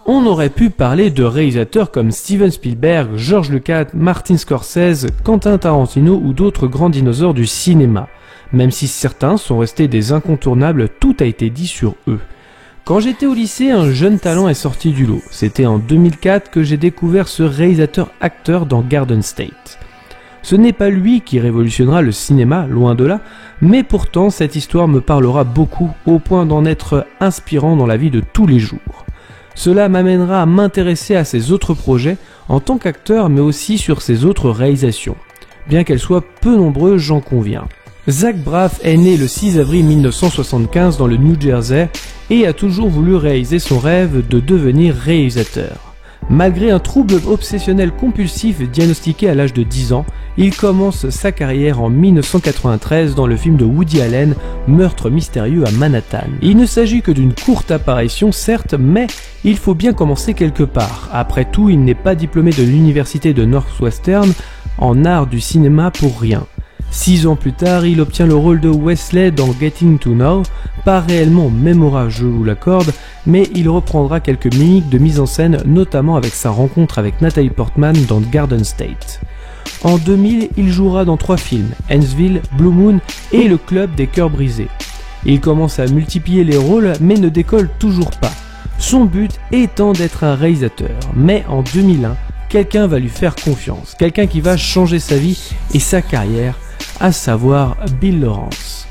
On aurait pu parler de réalisateurs comme Steven Spielberg, George Lucas, Martin Scorsese, Quentin Tarantino ou d'autres grands dinosaures du cinéma. Même si certains sont restés des incontournables, tout a été dit sur eux. Quand j'étais au lycée, un jeune talent est sorti du lot. C'était en 2004 que j'ai découvert ce réalisateur-acteur dans Garden State. Ce n'est pas lui qui révolutionnera le cinéma, loin de là, mais pourtant cette histoire me parlera beaucoup, au point d'en être inspirant dans la vie de tous les jours. Cela m'amènera à m'intéresser à ses autres projets, en tant qu'acteur mais aussi sur ses autres réalisations. Bien qu'elles soient peu nombreuses, j'en conviens. Zach Braff est né le 6 avril 1975 dans le New Jersey et a toujours voulu réaliser son rêve de devenir réalisateur. Malgré un trouble obsessionnel compulsif diagnostiqué à l'âge de 10 ans, il commence sa carrière en 1993 dans le film de Woody Allen, Meurtre mystérieux à Manhattan. Il ne s'agit que d'une courte apparition certes, mais il faut bien commencer quelque part. Après tout, il n'est pas diplômé de l'université de Northwestern en art du cinéma pour rien. 6 ans plus tard, il obtient le rôle de Wesley dans Getting to Know, pas réellement mémorable, je vous l'accorde, mais il reprendra quelques mimiques de mise en scène, notamment avec sa rencontre avec Natalie Portman dans Garden State. En 2000, il jouera dans 3 films, Huntsville, Blue Moon et Le Club des Cœurs Brisés. Il commence à multiplier les rôles, mais ne décolle toujours pas. Son but étant d'être un réalisateur, mais en 2001, quelqu'un va lui faire confiance, quelqu'un qui va changer sa vie et sa carrière, à savoir Bill Lawrence.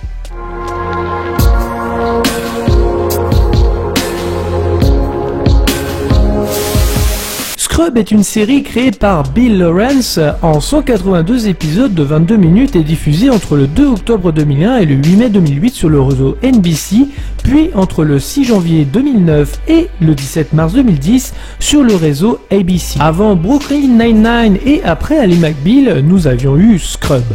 Scrub est une série créée par Bill Lawrence en 182 épisodes de 22 minutes et diffusée entre le 2 octobre 2001 et le 8 mai 2008 sur le réseau NBC, puis entre le 6 janvier 2009 et le 17 mars 2010 sur le réseau ABC. Avant Brooklyn Nine-Nine et après Ally McBeal, nous avions eu Scrub.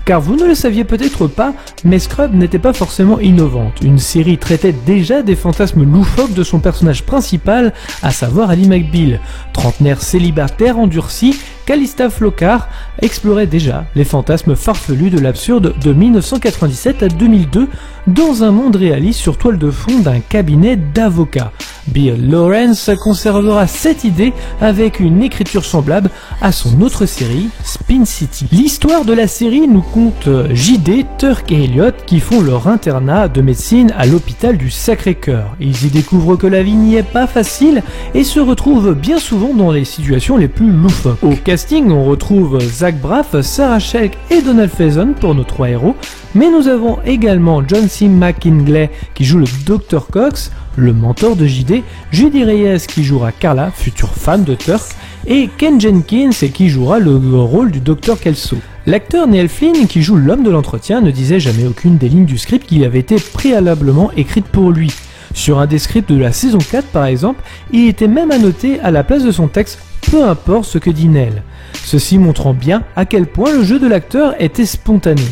Car vous ne le saviez peut-être pas, mais Scrub n'était pas forcément innovante. Une série traitait déjà des fantasmes loufoques de son personnage principal, à savoir Ally McBeal. Trentenaire célibataire endurci, Calista Flockhart explorait déjà les fantasmes farfelus de l'absurde de 1997 à 2002 dans un monde réaliste sur toile de fond d'un cabinet d'avocats. Bill Lawrence conservera cette idée avec une écriture semblable à son autre série, Spin City. L'histoire de la série nous conte JD, Turk et Elliot qui font leur internat de médecine à l'hôpital du Sacré-Cœur. Ils y découvrent que la vie n'y est pas facile et se retrouvent bien souvent dans les situations les plus loufoques. Au casting, on retrouve Zach Braff, Sarah Sheik et Donald Faison pour nos 3 héros, mais nous avons également John C. McKinley qui joue le Dr Cox, le mentor de JD, Judy Reyes qui jouera Carla, future femme de Turk, et Ken Jenkins qui jouera le rôle du Dr Kelso. L'acteur Neil Flynn, qui joue l'homme de l'entretien, ne disait jamais aucune des lignes du script qui avait été préalablement écrite pour lui. Sur un des scripts de la saison 4 par exemple, il était même annoté à la place de son texte « peu importe ce que dit Neil ». Ceci montrant bien à quel point le jeu de l'acteur était spontané.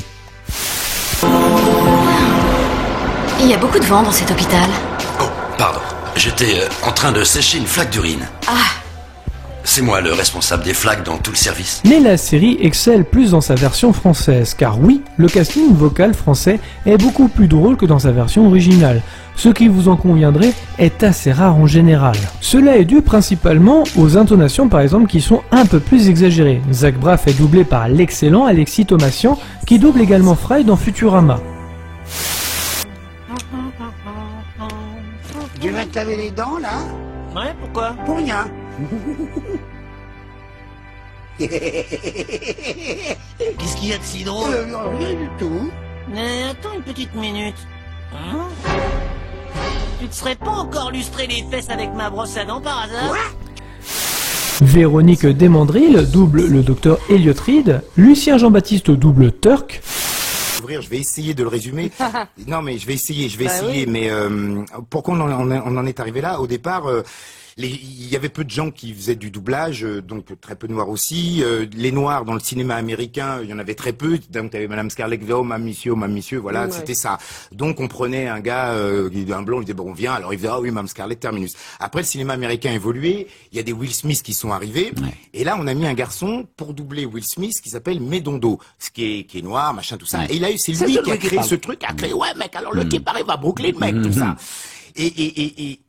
Il y a beaucoup de vent dans cet hôpital. Oh, pardon. J'étais en train de sécher une flaque d'urine. Ah. C'est moi le responsable des flaques dans tout le service. Mais la série excelle plus dans sa version française, car oui, le casting vocal français est beaucoup plus drôle que dans sa version originale. Ce qui vous en conviendrez est assez rare en général. Cela est dû principalement aux intonations par exemple qui sont un peu plus exagérées. Zach Braff est doublé par l'excellent Alexis Thomasian qui double également Fry dans Futurama. Tu vas te laver les dents, là? Ouais, pourquoi? Pour rien. Qu'est-ce qu'il y a de si drôle? Rien du tout. Mais attends une petite minute. Hein? Tu te serais pas encore lustré les fesses avec ma brosse à dents par hasard? Quoi? Véronique Desmandril double le docteur Elliot Reed, Lucien Jean-Baptiste double Turk. Je vais essayer de le résumer. Non, mais je vais essayer. Oui. Mais pourquoi on en est arrivé là? Au départ, il y avait peu de gens qui faisaient du doublage, donc très peu de noirs aussi. Les noirs dans le cinéma américain, il y en avait très peu. Donc t'avais Madame Scarlett Gao, Madame Monsieur, voilà, ouais. C'était ça. Donc on prenait un gars, un blond, il disait bon, viens. Alors il disait ah oui, Madame Scarlett, terminus. Après le cinéma américain a évolué. Il y a des Will Smith qui sont arrivés. Ouais. Et là on a mis un garçon pour doubler Will Smith qui s'appelle Medondo, qui est noir, machin tout ça. Ouais. Et là c'est lui qui a créé ce truc, ouais mec, alors le type arrive à Brooklyn, mec, tout ça. Et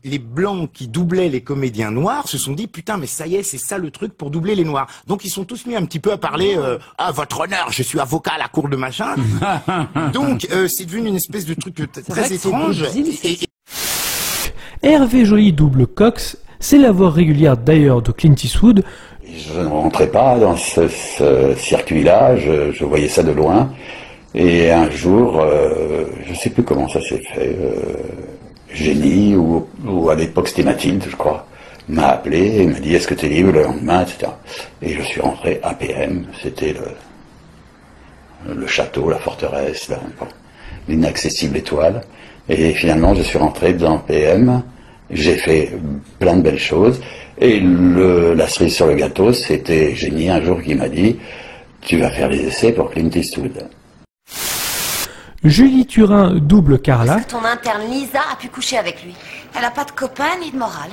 les blancs qui doublaient les comédiens noirs se sont dit putain mais ça y est c'est ça le truc pour doubler les noirs. Donc ils sont tous mis un petit peu à parler ah votre honneur je suis avocat à la cour de machin. Donc c'est devenu une espèce de truc très étrange. Hervé Joly double Cox, c'est la voix régulière d'ailleurs de Clint Eastwood. Je ne rentrais pas dans ce circuit-là, je voyais ça de loin. Et un jour, je ne sais plus comment ça s'est fait, Génie, ou à l'époque c'était Mathilde, je crois, m'a appelé et m'a dit est-ce que tu es libre le lendemain, etc. Et je suis rentré à PM, c'était le château, la forteresse, l'inaccessible étoile. Et finalement je suis rentré dans PM, j'ai fait plein de belles choses. Et la cerise sur le gâteau, c'était Génie un jour qui m'a dit tu vas faire les essais pour Clint Eastwood. Julie Turin double Carla. Est-ce que ton interne Lisa a pu coucher avec lui? Elle a pas de copain ni de morale.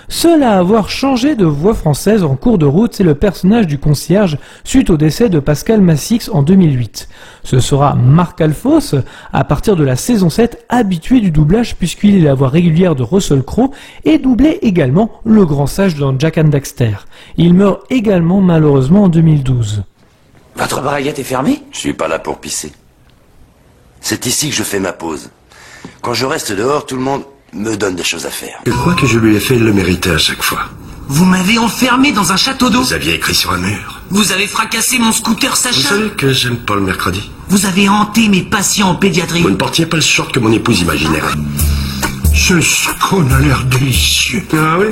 Seul à avoir changé de voix française en cours de route, c'est le personnage du concierge suite au décès de Pascal Massix en 2008. Ce sera Marc Alphos, à partir de la saison 7, habitué du doublage puisqu'il est la voix régulière de Russell Crowe et doublait également le grand sage dans Jack and Daxter. Il meurt également malheureusement en 2012. Votre braguette est fermée? Je suis pas là pour pisser. C'est ici que je fais ma pause. Quand je reste dehors, tout le monde me donne des choses à faire. Je crois que je lui ai fait le mériter à chaque fois. Vous m'avez enfermé dans un château d'eau. Vous aviez écrit sur un mur. Vous avez fracassé mon scooter Sacha. Vous savez que j'aime pas le mercredi. Vous avez hanté mes patients en pédiatrie. Vous ne portiez pas le short que mon épouse imaginerait. Ce scone a l'air délicieux. Ah oui?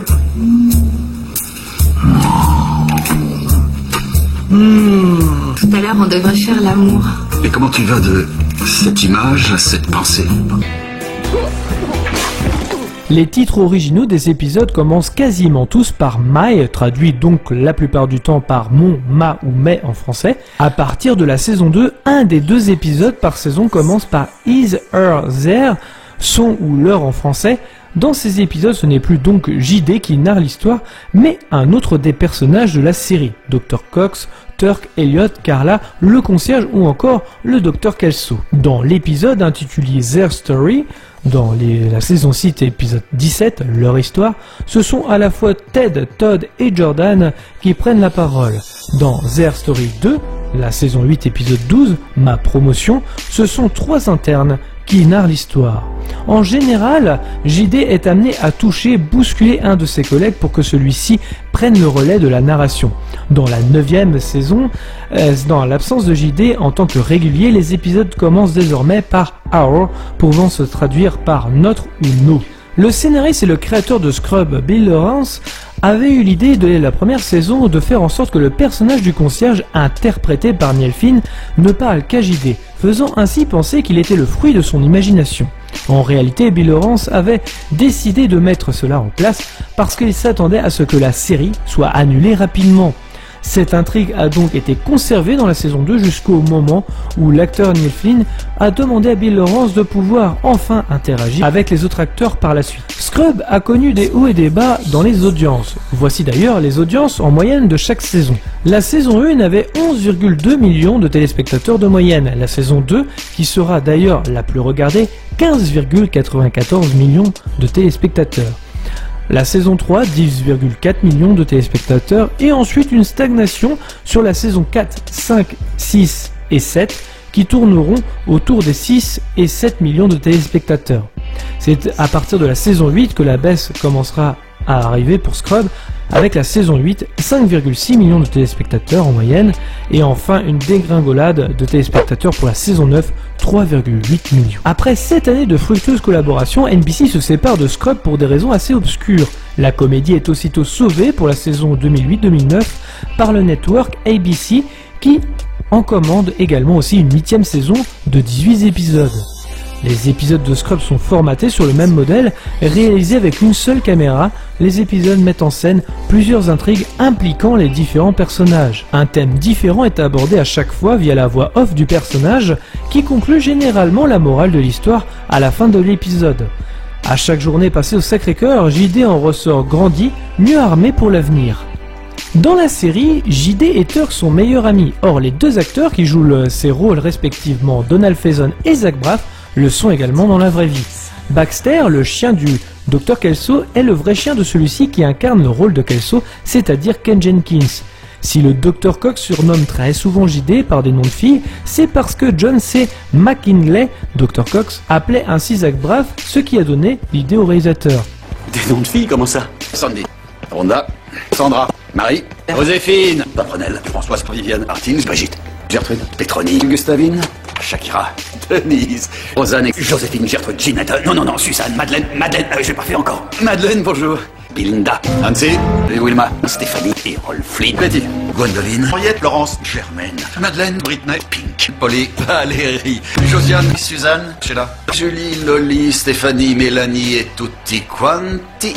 Tout à l'heure, on devrait faire l'amour. Et comment tu vas de cette image à cette pensée? Les titres originaux des épisodes commencent quasiment tous par My, traduit donc la plupart du temps par mon, ma ou mais en français. À partir de la saison 2, un des 2 épisodes par saison commence par Is, Her, There, son ou leur en français. Dans ces épisodes, ce n'est plus donc JD qui narre l'histoire, mais un autre des personnages de la série, Dr. Cox, Turk, Elliot, Carla, le concierge ou encore le Dr. Kelso. Dans l'épisode intitulé Their Story, dans la saison 6 épisode 17, leur histoire, ce sont à la fois Ted, Todd et Jordan qui prennent la parole. Dans Their Story 2, la saison 8 épisode 12, ma promotion, ce sont 3 internes qui narre l'histoire. En général, JD est amené à toucher, bousculer un de ses collègues pour que celui-ci prenne le relais de la narration. Dans la 9e saison, dans l'absence de JD en tant que régulier, les épisodes commencent désormais par our, pouvant se traduire par notre ou nos. Le scénariste et le créateur de Scrubs, Bill Lawrence, avait eu l'idée dès la première saison de faire en sorte que le personnage du concierge, interprété par Neil Finn, ne parle qu'à JD, faisant ainsi penser qu'il était le fruit de son imagination. En réalité, Bill Lawrence avait décidé de mettre cela en place parce qu'il s'attendait à ce que la série soit annulée rapidement. Cette intrigue a donc été conservée dans la saison 2 jusqu'au moment où l'acteur Neil Flynn a demandé à Bill Lawrence de pouvoir enfin interagir avec les autres acteurs par la suite. Scrubs a connu des hauts et des bas dans les audiences. Voici d'ailleurs les audiences en moyenne de chaque saison. La saison 1 avait 11,2 millions de téléspectateurs de moyenne. La saison 2, qui sera d'ailleurs la plus regardée, 15,94 millions de téléspectateurs. La saison 3, 10,4 millions de téléspectateurs et ensuite une stagnation sur la saison 4, 5, 6 et 7 qui tourneront autour des 6 et 7 millions de téléspectateurs. C'est à partir de la saison 8 que la baisse commencera à arriver pour Scrubs avec la saison 8, 5,6 millions de téléspectateurs en moyenne et enfin une dégringolade de téléspectateurs pour la saison 9, 3,8 millions. Après 7 années de fructueuse collaboration, NBC se sépare de Scrubs pour des raisons assez obscures. La comédie est aussitôt sauvée pour la saison 2008-2009 par le network ABC qui en commande également aussi une 8e saison de 18 épisodes. Les épisodes de Scrubs sont formatés sur le même modèle, réalisés avec une seule caméra. Les épisodes mettent en scène plusieurs intrigues impliquant les différents personnages. Un thème différent est abordé à chaque fois via la voix off du personnage, qui conclut généralement la morale de l'histoire à la fin de l'épisode. À chaque journée passée au Sacré-Cœur, JD en ressort grandi, mieux armé pour l'avenir. Dans la série, JD et Turk sont meilleurs amis. Or, les deux acteurs qui jouent ces rôles respectivement, Donald Faison et Zach Braff, le sont également dans la vraie vie. Baxter, le chien du Dr Kelso, est le vrai chien de celui-ci qui incarne le rôle de Kelso, c'est-à-dire Ken Jenkins. Si le Dr Cox surnomme très souvent JD par des noms de filles, c'est parce que John C. McKinley, Dr Cox, appelait ainsi Zach Braff, ce qui a donné l'idée au réalisateur. Des noms de filles, comment ça? Sandy, Rhonda, Sandra, Marie, Joséphine, Paprenelle, Françoise, Viviane, Artins, Brigitte, Gertrude, Pétronie, Gustavine, Shakira, Denise, Rosanne, Joséphine, Gertrude, Ginette, non, Suzanne, Madeleine, j'ai pas fait encore. Madeleine, bonjour. Belinda, Nancy, Wilma, Stéphanie et Rolf Flynn, Betty, Gwendoline, Henriette, Laurence, Germaine, Madeleine, Britney, Pink, Polly, Valérie, Josiane, Suzanne, Sheila, Julie, Loli, Stéphanie, Mélanie et tutti quanti.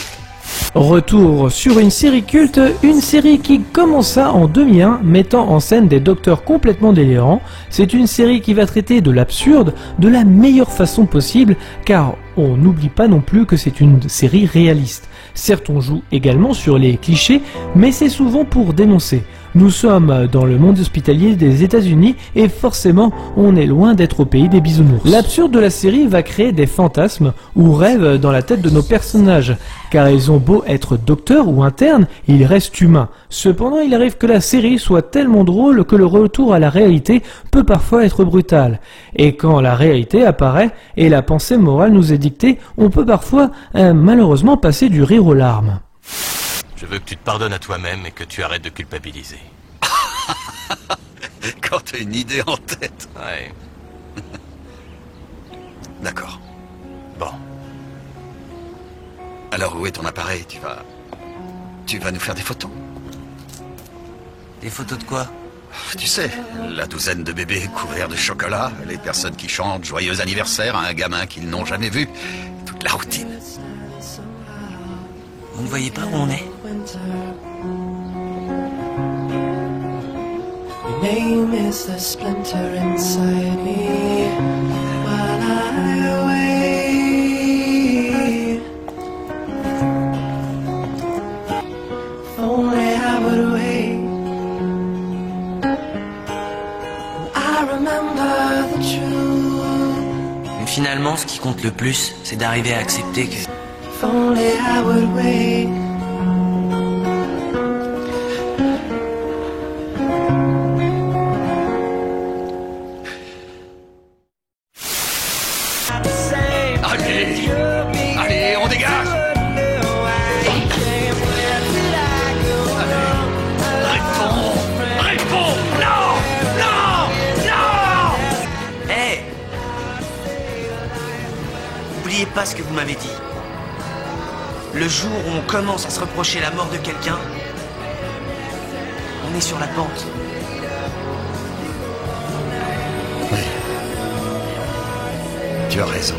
Retour sur une série culte, une série qui commença en 2001 mettant en scène des docteurs complètement délirants. C'est une série qui va traiter de l'absurde de la meilleure façon possible car on n'oublie pas non plus que c'est une série réaliste. Certes on joue également sur les clichés mais c'est souvent pour dénoncer. Nous sommes dans le monde hospitalier des États-Unis et forcément on est loin d'être au pays des bisounours. L'absurde de la série va créer des fantasmes ou rêves dans la tête de nos personnages, car ils ont beau être docteurs ou internes, ils restent humains. Cependant il arrive que la série soit tellement drôle que le retour à la réalité peut parfois être brutal. Et quand la réalité apparaît et la pensée morale nous est dictée, on peut parfois malheureusement passer du rire aux larmes. Je veux que tu te pardonnes à toi-même et que tu arrêtes de culpabiliser. Quand t'as une idée en tête. Ouais. D'accord. Bon. Alors où est ton appareil? Tu vas nous faire des photos? Des photos de quoi? Tu sais, la douzaine de bébés couverts de chocolat, les personnes qui chantent joyeux anniversaire à un gamin qu'ils n'ont jamais vu, toute la routine. Vous ne voyez pas où on est? Your name is the splinter inside me while I wait. If only I would wait. I remember the truth. Mais finalement, ce qui compte le plus, c'est d'arriver à accepter que... If only I would wait. Allez, on dégage. Réponds. Non. Hey! N'oubliez pas ce que vous m'avez dit. Le jour où on commence à se reprocher la mort de quelqu'un, on est sur la pente. Oui. Tu as raison.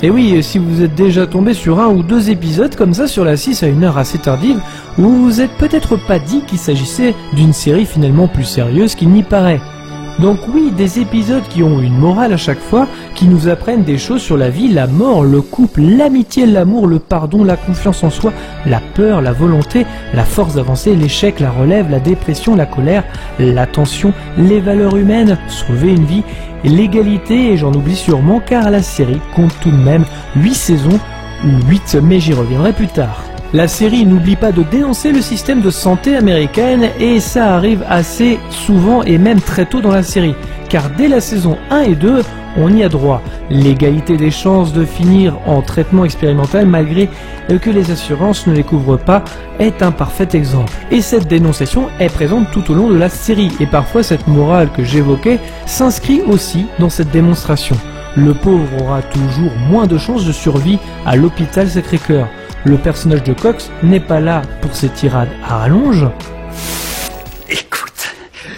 Et oui, si vous êtes déjà tombé sur un ou deux épisodes comme ça sur la 6 à une heure assez tardive, vous vous êtes peut-être pas dit qu'il s'agissait d'une série finalement plus sérieuse qu'il n'y paraît. Donc oui, des épisodes qui ont une morale à chaque fois, qui nous apprennent des choses sur la vie, la mort, le couple, l'amitié, l'amour, le pardon, la confiance en soi, la peur, la volonté, la force d'avancer, l'échec, la relève, la dépression, la colère, l'attention, les valeurs humaines, sauver une vie, l'égalité, et j'en oublie sûrement car la série compte tout de même 8 saisons, ou 8, mais j'y reviendrai plus tard. La série n'oublie pas de dénoncer le système de santé américaine et ça arrive assez souvent et même très tôt dans la série, car dès la saison 1 et 2, on y a droit. L'égalité des chances de finir en traitement expérimental malgré que les assurances ne les couvrent pas est un parfait exemple. Et cette dénonciation est présente tout au long de la série et parfois cette morale que j'évoquais s'inscrit aussi dans cette démonstration. Le pauvre aura toujours moins de chances de survie à l'hôpital Sacré-Cœur. Le personnage de Cox n'est pas là pour ses tirades à rallonge. Écoute,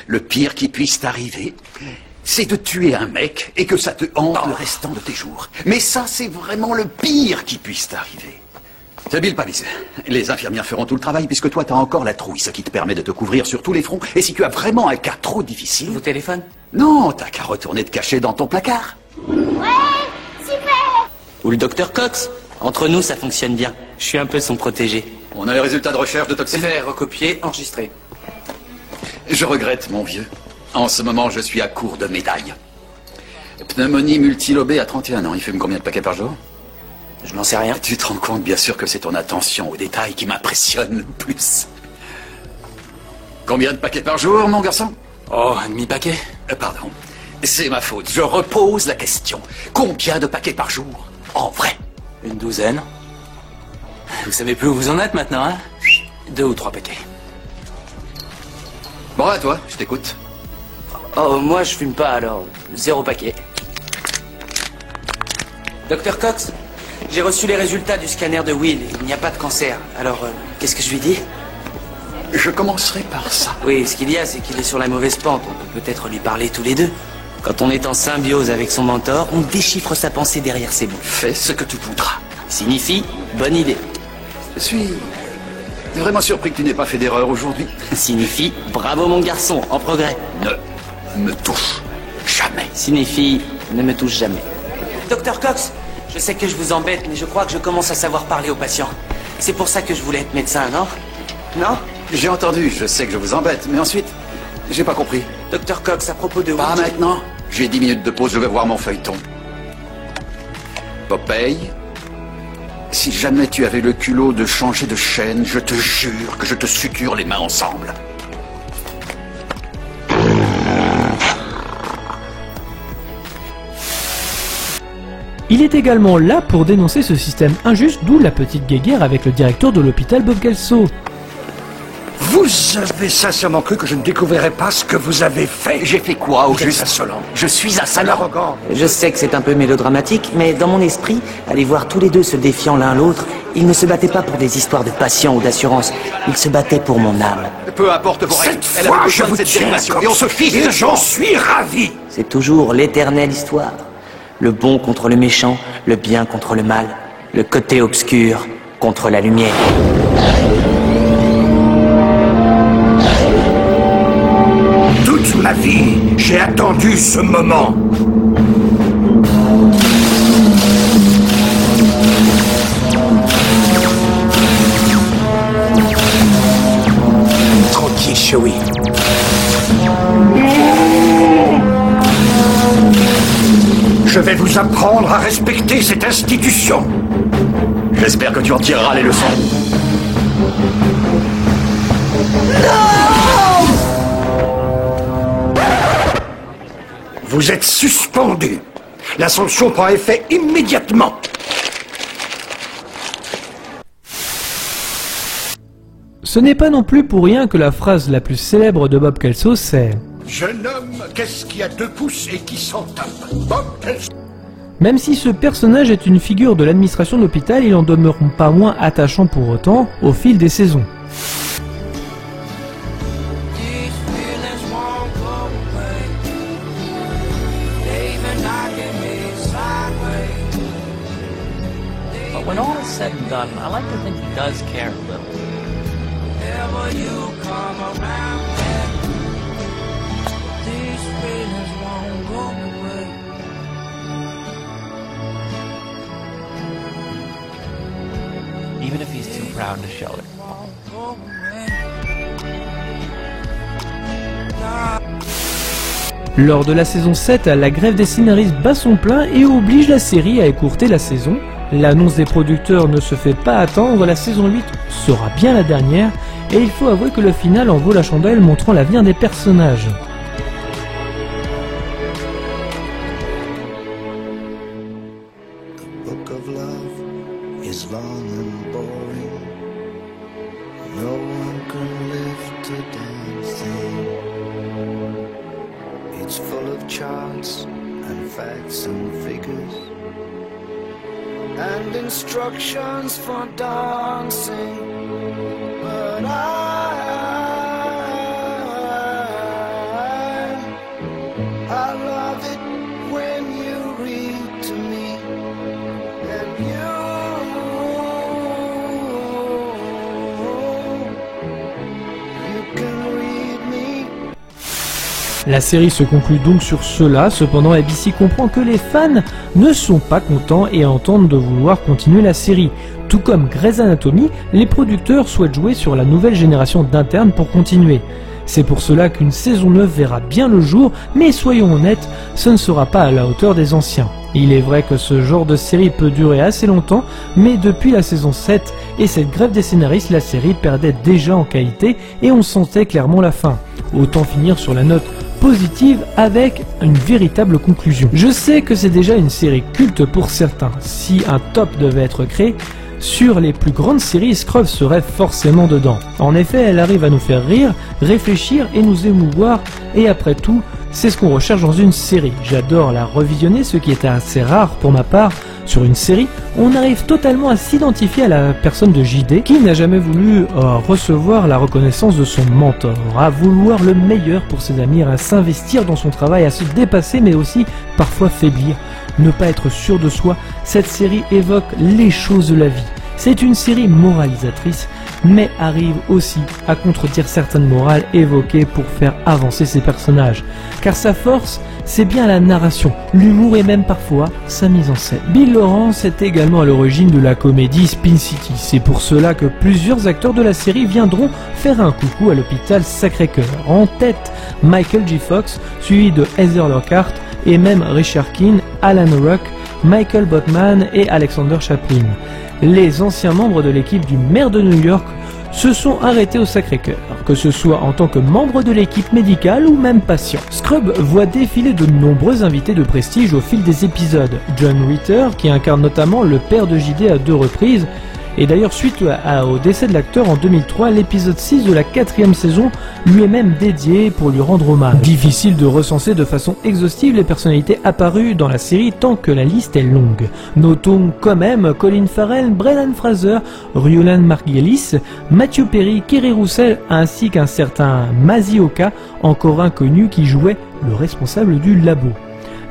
le pire qui puisse t'arriver, c'est de tuer un mec et que ça te hante le restant de tes jours. Mais ça, c'est vraiment le pire qui puisse t'arriver. C'est Bill Pavis. Les infirmières feront tout le travail puisque toi, t'as encore la trouille, ce qui te permet de te couvrir sur tous les fronts. Et si tu as vraiment un cas trop difficile... Vous téléphone? Non, t'as qu'à retourner te cacher dans ton placard. Ouais, super. Ou le docteur Cox? Entre nous, ça fonctionne bien. Je suis un peu son protégé. On a les résultats de recherche de toxines. Fait, recopier, enregistrer. Je regrette, mon vieux. En ce moment, je suis à court de médailles. Pneumonie multilobée à 31 ans. Il fume combien de paquets par jour? Je n'en sais rien. Tu te rends compte, bien sûr, que c'est ton attention aux détails qui m'impressionne le plus. Combien de paquets par jour, mon garçon? Oh, un demi-paquet? Pardon. C'est ma faute. Je repose la question. Combien de paquets par jour? En vrai? Une douzaine. Vous savez plus où vous en êtes maintenant, hein? 2 ou 3 paquets. Bon, à toi, je t'écoute. Oh, moi je fume pas alors. 0 paquet. Docteur Cox, j'ai reçu les résultats du scanner de Will. Il n'y a pas de cancer. Alors, qu'est-ce que je lui dis? Je commencerai par ça. Oui, ce qu'il y a, c'est qu'il est sur la mauvaise pente. On peut peut-être lui parler tous les deux. Quand on est en symbiose avec son mentor, on déchiffre sa pensée derrière ses mots. Fais ce que tu voudras. Signifie, bonne idée. Je suis vraiment surpris que tu n'aies pas fait d'erreur aujourd'hui. Signifie, bravo mon garçon, en progrès. Ne me touche jamais. Signifie, ne me touche jamais. Docteur Cox, je sais que je vous embête, mais je crois que je commence à savoir parler aux patients. C'est pour ça que je voulais être médecin, non? Non? J'ai entendu, je sais que je vous embête, mais ensuite, j'ai pas compris. Docteur Cox, à propos de... Pas maintenant. J'ai 10 minutes de pause, je vais voir mon feuilleton. Popeye, si jamais tu avais le culot de changer de chaîne, je te jure que je te suture les mains ensemble. Il est également là pour dénoncer ce système injuste, d'où la petite guéguerre avec le directeur de l'hôpital Bob Kelso. Vous avez sincèrement cru que je ne découvrirais pas ce que vous avez fait? J'ai fait quoi au juste? Insolent. Je suis insolent. Arrogant. Je sais que c'est un peu mélodramatique, mais dans mon esprit, à les voir tous les deux se défiant l'un l'autre, ils ne se battaient pas pour des histoires de patience ou d'assurance, ils se battaient pour mon âme. Peu importe vos règles, Cette fois, je vous tiens et on se fiche et de j'en suis ravi. C'est toujours l'éternelle histoire. Le bon contre le méchant, le bien contre le mal, le côté obscur contre la lumière. Toute ma vie, j'ai attendu ce moment. Tranquille, Chewie. Je vais vous apprendre à respecter cette institution. J'espère que tu en tireras les leçons. Vous êtes suspendu. La sanction prend effet immédiatement. Ce n'est pas non plus pour rien que la phrase la plus célèbre de Bob Kelso, c'est « Jeune homme, qu'est-ce qui a 2 pouces et qui s'en tape? Bob Kelso. » Même si ce personnage est une figure de l'administration de l'hôpital, il en demeure pas moins attachant pour autant au fil des saisons. When all is said and done, I like to think he does care a little. Whenever you come around, these feelings won't go away. Even if he's too proud to show it. Lors de la saison 7, la grève des scénaristes bat son plein et oblige la série à écourter la saison. L'annonce des producteurs ne se fait pas attendre, la saison 8 sera bien la dernière, et il faut avouer que le final en vaut la chandelle, montrant l'avenir des personnages. The book of love is long and boring. No one can lift a damn thing. It's full of charts and facts and figures and instructions for dancing, but I love it when you read to me, and you can read me. La série se conclut donc sur cela, cependant ABC comprend que les fans ne sont pas contents et entendent de vouloir continuer la série. Tout comme Grey's Anatomy, les producteurs souhaitent jouer sur la nouvelle génération d'internes pour continuer. C'est pour cela qu'une saison 9 verra bien le jour, mais soyons honnêtes, ce ne sera pas à la hauteur des anciens. Il est vrai que ce genre de série peut durer assez longtemps, mais depuis la saison 7 et cette grève des scénaristes, la série perdait déjà en qualité et on sentait clairement la fin. Autant finir sur la note positive avec une véritable conclusion. Je sais que c'est déjà une série culte pour certains. Si un top devait être créé, sur les plus grandes séries, Scrubs serait forcément dedans. En effet, elle arrive à nous faire rire, réfléchir et nous émouvoir, et après tout, c'est ce qu'on recherche dans une série. J'adore la revisionner, ce qui était assez rare pour ma part. Sur une série, on arrive totalement à s'identifier à la personne de JD, qui n'a jamais voulu recevoir la reconnaissance de son mentor, à vouloir le meilleur pour ses amis, à s'investir dans son travail, à se dépasser, mais aussi parfois faiblir. Ne pas être sûr de soi, cette série évoque les choses de la vie. C'est une série moralisatrice, mais arrive aussi à contredire certaines morales évoquées pour faire avancer ses personnages. Car sa force, c'est bien la narration, l'humour et même parfois sa mise en scène. Bill Lawrence est également à l'origine de la comédie Spin City. C'est pour cela que plusieurs acteurs de la série viendront faire un coucou à l'hôpital Sacré-Cœur. En tête, Michael J. Fox, suivi de Heather Lockhart et même Richard Keane, Alan Ruck, Michael Botman et Alexander Chaplin. Les anciens membres de l'équipe du maire de New York se sont arrêtés au Sacré-Cœur, que ce soit en tant que membre de l'équipe médicale ou même patient. Scrubs voit défiler de nombreux invités de prestige au fil des épisodes. John Ritter, qui incarne notamment le père de JD à 2 reprises, et d'ailleurs suite au décès de l'acteur en 2003, l'épisode 6 de la 4e saison lui est même dédié pour lui rendre hommage. Difficile de recenser de façon exhaustive les personnalités apparues dans la série tant que la liste est longue. Notons quand même Colin Farrell, Brendan Fraser, Rowland Margulies, Matthew Perry, Kerry Russell ainsi qu'un certain Mazioka, encore inconnu, qui jouait le responsable du labo.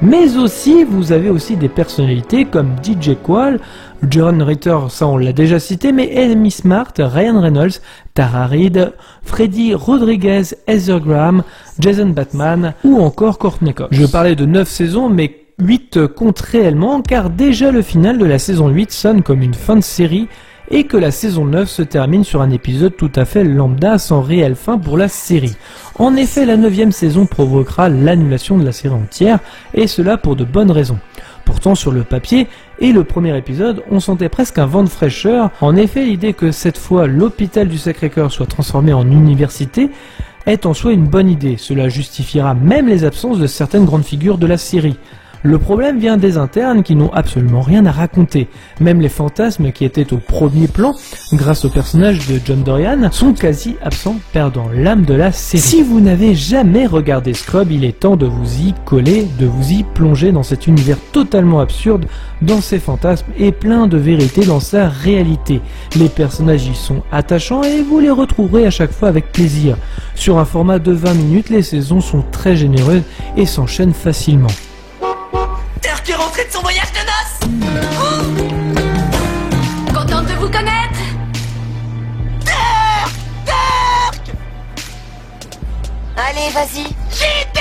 Mais aussi, vous avez aussi des personnalités comme DJ Qual, John Ritter, ça on l'a déjà cité, mais Amy Smart, Ryan Reynolds, Tara Reid, Freddy Rodriguez, Heather Graham, Jason Bateman ou encore Courtney Cox. Je parlais de 9 saisons, mais 8 comptent réellement, car déjà le final de la saison 8 sonne comme une fin de série, et que la saison 9 se termine sur un épisode tout à fait lambda sans réelle fin pour la série. En effet, la 9e saison provoquera l'annulation de la série entière, et cela pour de bonnes raisons. Pourtant, sur le papier et le premier épisode, on sentait presque un vent de fraîcheur. En effet, l'idée que cette fois l'hôpital du Sacré-Cœur soit transformé en université est en soi une bonne idée. Cela justifiera même les absences de certaines grandes figures de la série. Le problème vient des internes qui n'ont absolument rien à raconter. Même les fantasmes qui étaient au premier plan, grâce au personnage de John Dorian, sont quasi absents, perdant l'âme de la série. Si vous n'avez jamais regardé Scrubs, il est temps de vous y coller, de vous y plonger dans cet univers totalement absurde, dans ses fantasmes et plein de vérité dans sa réalité. Les personnages y sont attachants et vous les retrouverez à chaque fois avec plaisir. Sur un format de 20 minutes, les saisons sont très généreuses et s'enchaînent facilement. Dirk est rentré de son voyage de noces. Contente de vous connaître. Dirk. Allez, vas-y. JD.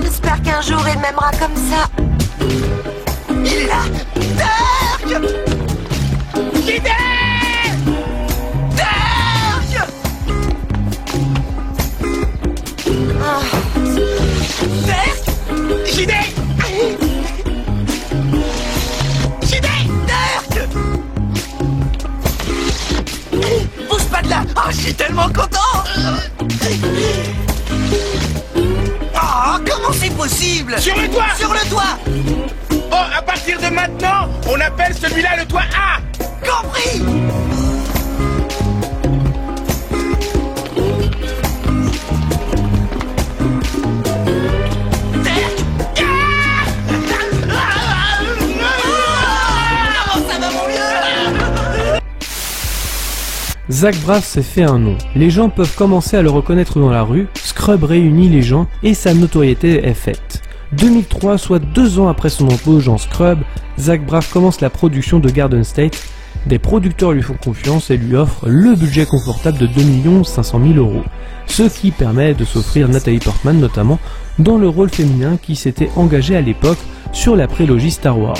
J'espère qu'un jour il m'aimera comme ça. Il l'a. Dirk. JD. Dirk. Dirk. JD. JD. Dirk. Bouge pas de là. Oh, je suis tellement content. Oh, comment c'est possible? Sur le toit! Sur le toit! Oh, à partir de maintenant, on appelle celui-là le toit A! Compris! Comment ça va, mon vieux? Zach Braff s'est fait un nom. Les gens peuvent commencer à le reconnaître dans la rue, Scrubs réunit les gens et sa notoriété est faite. 2003, soit 2 ans après son embauche en Scrubs, Zach Braff commence la production de Garden State. Des producteurs lui font confiance et lui offrent le budget confortable de 2 500 000 €, ce qui permet de s'offrir Natalie Portman notamment dans le rôle féminin qui s'était engagé à l'époque sur la prélogie Star Wars.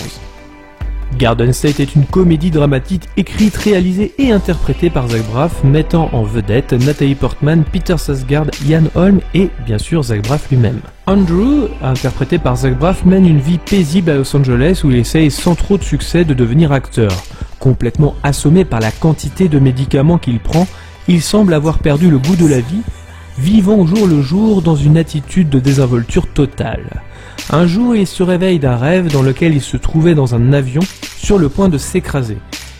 Garden State est une comédie dramatique écrite, réalisée et interprétée par Zach Braff, mettant en vedette Natalie Portman, Peter Sarsgaard, Ian Holm et bien sûr Zach Braff lui-même. Andrew, interprété par Zach Braff, mène une vie paisible à Los Angeles où il essaye sans trop de succès de devenir acteur. Complètement assommé par la quantité de médicaments qu'il prend, il semble avoir perdu le goût de la vie, vivant au jour le jour dans une attitude de désinvolture totale. Un jour, il se réveille d'un rêve dans lequel il se trouvait dans un avion sur le point de s'écraser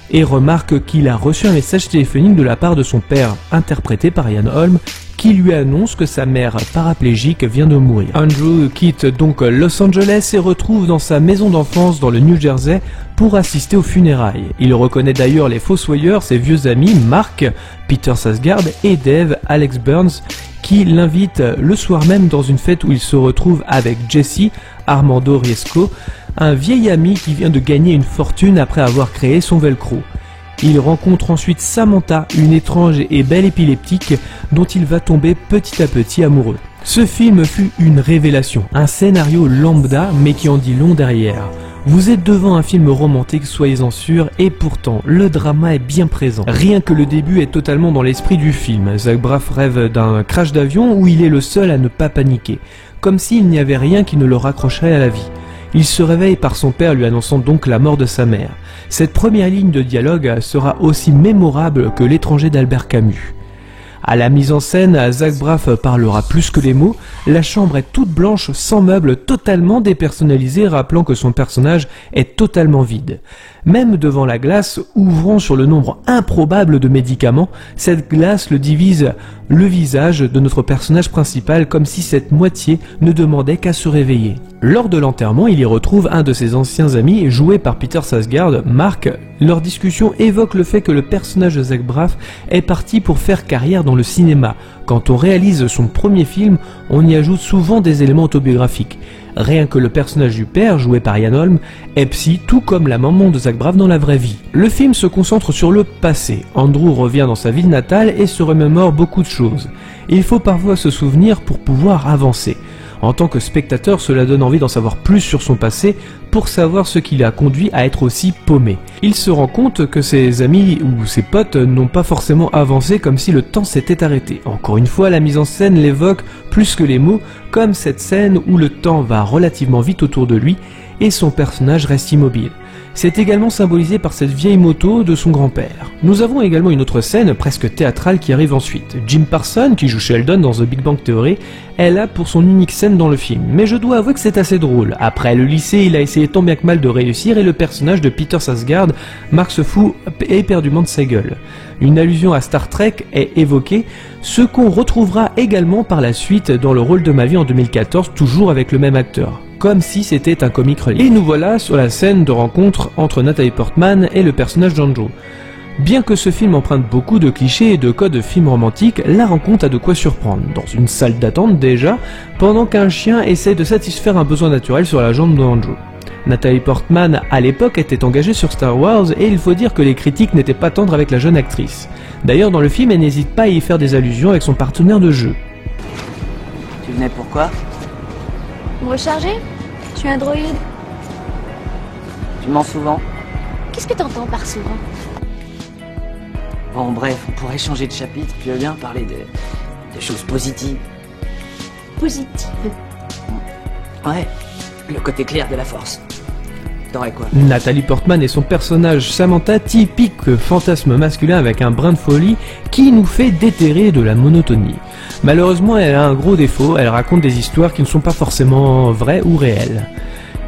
et remarque qu'il a reçu un message téléphonique de la part de son père, interprété par Ian Holm, qui lui annonce que sa mère paraplégique vient de mourir. Andrew quitte donc Los Angeles et retrouve dans sa maison d'enfance dans le New Jersey pour assister aux funérailles. Il reconnaît d'ailleurs les fossoyeurs, ses vieux amis Mark, Peter Sarsgaard et Dave, Alex Burns, qui l'invite le soir même dans une fête où il se retrouve avec Jesse, Armando Riesco, un vieil ami qui vient de gagner une fortune après avoir créé son velcro. Il rencontre ensuite Samantha, une étrange et belle épileptique dont il va tomber petit à petit amoureux. Ce film fut une révélation, un scénario lambda mais qui en dit long derrière. Vous êtes devant un film romantique, soyez-en sûrs, et pourtant, le drama est bien présent. Rien que le début est totalement dans l'esprit du film. Zach Braff rêve d'un crash d'avion où il est le seul à ne pas paniquer, comme s'il n'y avait rien qui ne le raccrocherait à la vie. Il se réveille par son père lui annonçant donc la mort de sa mère. Cette première ligne de dialogue sera aussi mémorable que L'étranger d'Albert Camus. À la mise en scène, Zach Braff parlera plus que les mots. La chambre est toute blanche, sans meubles, totalement dépersonnalisée, rappelant que son personnage est totalement vide. Même devant la glace, ouvrant sur le nombre improbable de médicaments, cette glace le divise le visage de notre personnage principal comme si cette moitié ne demandait qu'à se réveiller. Lors de l'enterrement, il y retrouve un de ses anciens amis, joué par Peter Sarsgaard, Mark. Leur discussion évoque le fait que le personnage de Zach Braff est parti pour faire carrière dans le cinéma. Quand on réalise son premier film, on y ajoute souvent des éléments autobiographiques. Rien que le personnage du père, joué par Ian Holm, est psy, tout comme la maman de Zach Braff dans la vraie vie. Le film se concentre sur le passé. Andrew revient dans sa ville natale et se remémore beaucoup de choses. Il faut parfois se souvenir pour pouvoir avancer. En tant que spectateur, cela donne envie d'en savoir plus sur son passé pour savoir ce qui l'a conduit à être aussi paumé. Il se rend compte que ses amis ou ses potes n'ont pas forcément avancé comme si le temps s'était arrêté. Encore une fois, la mise en scène l'évoque plus que les mots, comme cette scène où le temps va relativement vite autour de lui et son personnage reste immobile. C'est également symbolisé par cette vieille moto de son grand-père. Nous avons également une autre scène presque théâtrale qui arrive ensuite. Jim Parsons, qui joue Sheldon dans The Big Bang Theory, est là pour son unique scène dans le film. Mais je dois avouer que c'est assez drôle. Après le lycée, il a essayé tant bien que mal de réussir et le personnage de Peter Sarsgaard marque se fout éperdument de sa gueule. Une allusion à Star Trek est évoquée, ce qu'on retrouvera également par la suite dans le rôle de ma vie en 2014, toujours avec le même acteur. Comme si c'était un comic relief. Et nous voilà sur la scène de rencontre entre Natalie Portman et le personnage d'Andrew. Bien que ce film emprunte beaucoup de clichés et de codes de films romantiques, la rencontre a de quoi surprendre. Dans une salle d'attente déjà, pendant qu'un chien essaie de satisfaire un besoin naturel sur la jambe d'Andrew. Natalie Portman, à l'époque, était engagée sur Star Wars et il faut dire que les critiques n'étaient pas tendres avec la jeune actrice. D'ailleurs, dans le film, elle n'hésite pas à y faire des allusions avec son partenaire de jeu. Tu venais pourquoi? Me recharger? Je suis un droïde. Tu mens souvent? Qu'est-ce que t'entends par souvent? Bon, bref, on pourrait changer de chapitre. Tu veux bien parler des choses positives? Positives? Ouais, le côté clair de la force. T'aurais quoi? Natalie Portman et son personnage Samantha, typique fantasme masculin avec un brin de folie qui nous fait déterrer de la monotonie. Malheureusement, elle a un gros défaut, elle raconte des histoires qui ne sont pas forcément vraies ou réelles.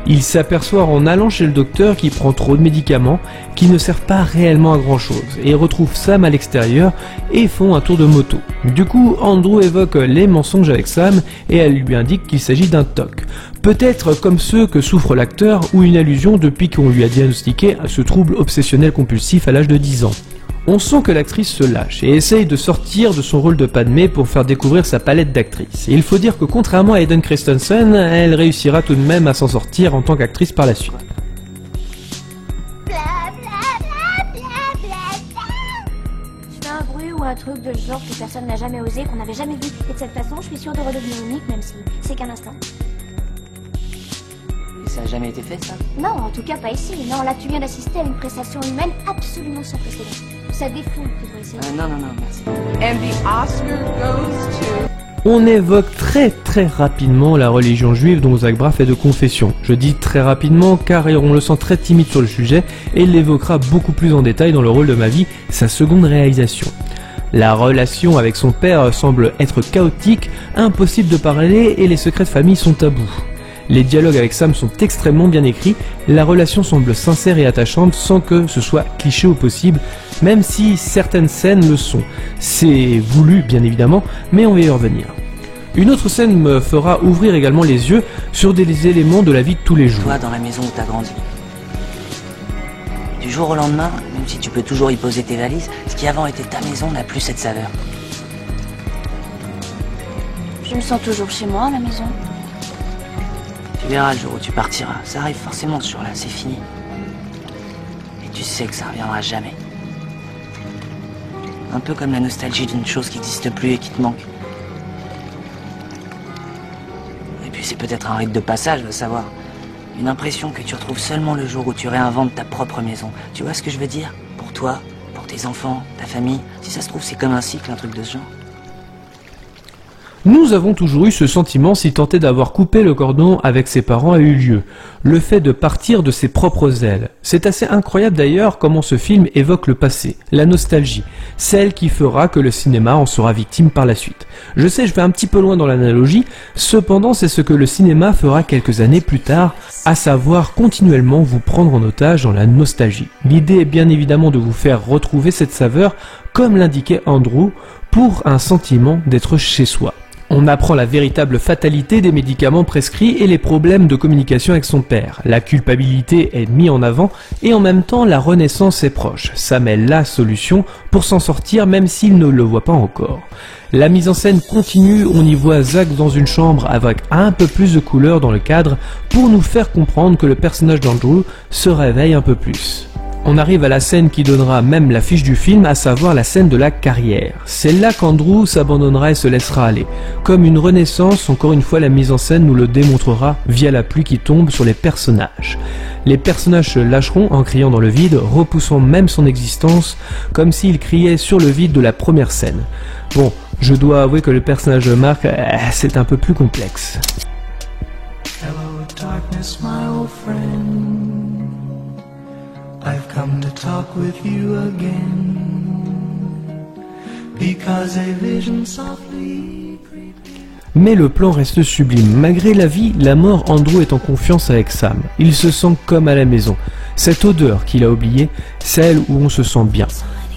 Il s'aperçoit en allant chez le docteur qu'il prend trop de médicaments qui ne servent pas réellement à grand chose et retrouve Sam à l'extérieur et font un tour de moto. Du coup, Andrew évoque les mensonges avec Sam et elle lui indique qu'il s'agit d'un TOC. Peut-être comme ceux que souffre l'acteur ou une allusion depuis qu'on lui a diagnostiqué ce trouble obsessionnel compulsif à l'âge de 10 ans. On sent que l'actrice se lâche et essaye de sortir de son rôle de Padmé pour faire découvrir sa palette d'actrices. Et il faut dire que contrairement à Hayden Christensen, elle réussira tout de même à s'en sortir en tant qu'actrice par la suite. Tu fais un bruit ou un truc de ce genre que personne n'a jamais osé, qu'on n'avait jamais vu. Et de cette façon, je suis sûre de redevenir unique, même si c'est qu'un instant. Ça a jamais été fait, ça? Non, en tout cas pas ici. Non, là tu viens d'assister à une prestation humaine absolument sans précédent. Ça défoule, tu devrais essayer. Non, merci. And the Oscar goes to... On évoque très rapidement la religion juive dont Zach Braff fait de confession. Je dis très rapidement car on le sent très timide sur le sujet et il l'évoquera beaucoup plus en détail dans Le rôle de ma vie, sa seconde réalisation. La relation avec son père semble être chaotique, impossible de parler et les secrets de famille sont tabous. Les dialogues avec Sam sont extrêmement bien écrits, la relation semble sincère et attachante sans que ce soit cliché au possible, même si certaines scènes le sont. C'est voulu bien évidemment, mais on va y revenir. Une autre scène me fera ouvrir également les yeux sur des éléments de la vie de tous les jours. Toi, dans la maison où t'as grandi. Du jour au lendemain, même si tu peux toujours y poser tes valises, ce qui avant était ta maison n'a plus cette saveur. Je me sens toujours chez moi à la maison. Tu verras le jour où tu partiras. Ça arrive forcément ce jour-là, c'est fini. Et tu sais que ça reviendra jamais. Un peu comme la nostalgie d'une chose qui n'existe plus et qui te manque. Et puis c'est peut-être un rite de passage, va savoir. Une impression que tu retrouves seulement le jour où tu réinventes ta propre maison. Tu vois ce que je veux dire? Pour toi, pour tes enfants, ta famille. Si ça se trouve, c'est comme un cycle, un truc de ce genre. Nous avons toujours eu ce sentiment si tenter d'avoir coupé le cordon avec ses parents a eu lieu. Le fait de partir de ses propres ailes. C'est assez incroyable d'ailleurs comment ce film évoque le passé, la nostalgie, celle qui fera que le cinéma en sera victime par la suite. Je sais, je vais un petit peu loin dans l'analogie, cependant c'est ce que le cinéma fera quelques années plus tard, à savoir continuellement vous prendre en otage dans la nostalgie. L'idée est bien évidemment de vous faire retrouver cette saveur, comme l'indiquait Andrew, pour un sentiment d'être chez soi. On apprend la véritable fatalité des médicaments prescrits et les problèmes de communication avec son père. La culpabilité est mise en avant et en même temps la renaissance est proche. Sam est la solution pour s'en sortir même s'il ne le voit pas encore. La mise en scène continue, on y voit Zach dans une chambre avec un peu plus de couleur dans le cadre pour nous faire comprendre que le personnage d'Andrew se réveille un peu plus. On arrive à la scène qui donnera même l'affiche du film, à savoir la scène de la carrière. C'est là qu'Andrew s'abandonnera et se laissera aller. Comme une renaissance, encore une fois la mise en scène nous le démontrera via la pluie qui tombe sur les personnages. Les personnages se lâcheront en criant dans le vide, repoussant même son existence, comme s'ils criaient sur le vide de la première scène. Bon, je dois avouer que le personnage de Mark, c'est un peu plus complexe. Hello, darkness, my old friend. I've come to talk with you again, because a vision softly creeping. Mais le plan reste sublime. Malgré la vie, la mort, Andrew est en confiance avec Sam. Il se sent comme à la maison. Cette odeur qu'il a oubliée, celle où on se sent bien.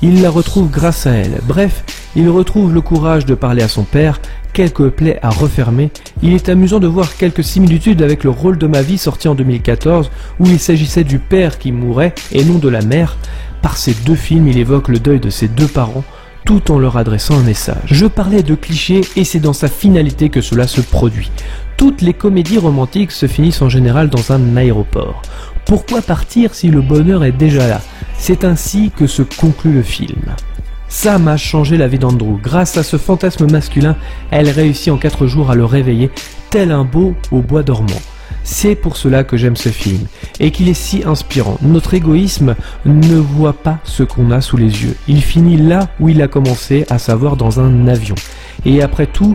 Il la retrouve grâce à elle. Bref, il retrouve le courage de parler à son père, quelques plaies à refermer. Il est amusant de voir quelques similitudes avec Le rôle de ma vie sorti en 2014 où il s'agissait du père qui mourait et non de la mère. Par ces deux films, il évoque le deuil de ses deux parents tout en leur adressant un message. Je parlais de clichés et c'est dans sa finalité que cela se produit. Toutes les comédies romantiques se finissent en général dans un aéroport. Pourquoi partir si le bonheur est déjà là? C'est ainsi que se conclut le film. Sam a changé la vie d'Andrew. Grâce à ce fantasme masculin, elle réussit en 4 jours à le réveiller, tel un beau au bois dormant. C'est pour cela que j'aime ce film, et qu'il est si inspirant. Notre égoïsme ne voit pas ce qu'on a sous les yeux. Il finit là où il a commencé, à savoir dans un avion. Et après tout,